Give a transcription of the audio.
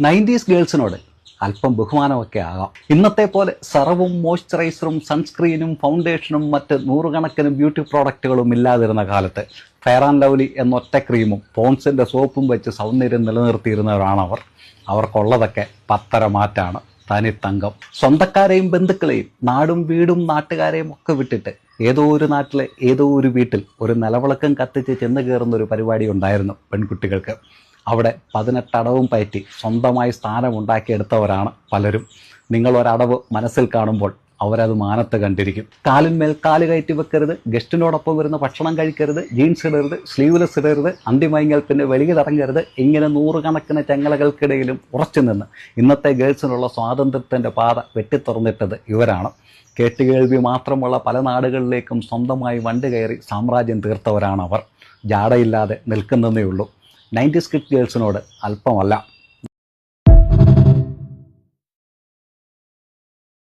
90s ഗേൾസിനോട് അല്പം ബഹുമാനമൊക്കെ ആകാം. ഇന്നത്തെ പോലെ സെറവും മോയ്സ്ചറൈസറും സൺസ്ക്രീനും ഫൗണ്ടേഷനും മറ്റ് നൂറുകണക്കിന് ബ്യൂട്ടി പ്രോഡക്റ്റുകളും ഇല്ലാതിരുന്ന കാലത്ത് ഫെയർ ആൻഡ് ലവ്ലി എന്നൊറ്റ ക്രീമും പോൺസിൻ്റെ സോപ്പും വെച്ച് സൗന്ദര്യം നിലനിർത്തിയിരുന്നവരാണ് അവർ. അവർക്കുള്ളതൊക്കെ പത്തര മാറ്റാണ്, തനിത്തങ്കം. സ്വന്തക്കാരെയും ബന്ധുക്കളെയും നാടും വീടും നാട്ടുകാരെയും ഒക്കെ വിട്ടിട്ട് ഏതോ ഒരു നാട്ടിലെ ഏതോ ഒരു വീട്ടിൽ ഒരു നിലവിളക്കം കത്തിച്ച് ചെന്ന് കയറുന്ന ഒരു പരിപാടി ഉണ്ടായിരുന്നു പെൺകുട്ടികൾക്ക്. അവിടെ 18 അടവും പയറ്റി സ്വന്തമായി സ്ഥാനമുണ്ടാക്കിയെടുത്തവരാണ് പലരും. നിങ്ങളൊരടവ് മനസ്സിൽ കാണുമ്പോൾ അവരത് മാനത്ത് കണ്ടിരിക്കും. കാലിന്മേൽ കാല് കയറ്റി വെക്കരുത്, ഗസ്റ്റിനോടൊപ്പം വരുന്ന ഭക്ഷണം കഴിക്കരുത്, ജീൻസ് ഇടരുത്, സ്ലീവ്ലെസ് ഇടരുത്, അന്തിമയങ്ങൽ പിന്നെ വെളിയിലിറങ്ങരുത്, ഇങ്ങനെ നൂറുകണക്കിന് ചങ്ങലകൾക്കിടയിലും ഉറച്ചു നിന്ന് ഇന്നത്തെ ഗേൾസിനുള്ള സ്വാതന്ത്ര്യത്തിൻ്റെ പാത വെട്ടിത്തുറന്നിട്ടത് ഇവരാണ്. കേട്ടുകേൾവി മാത്രമുള്ള പല നാടുകളിലേക്കും സ്വന്തമായി വണ്ടി കയറി സാമ്രാജ്യം തീർത്തവരാണ് അവർ. ജാടയില്ലാതെ നിൽക്കുന്നതേ ഉള്ളൂ. 90s kid ഗേൾസിനോട് അല്പമല്ല.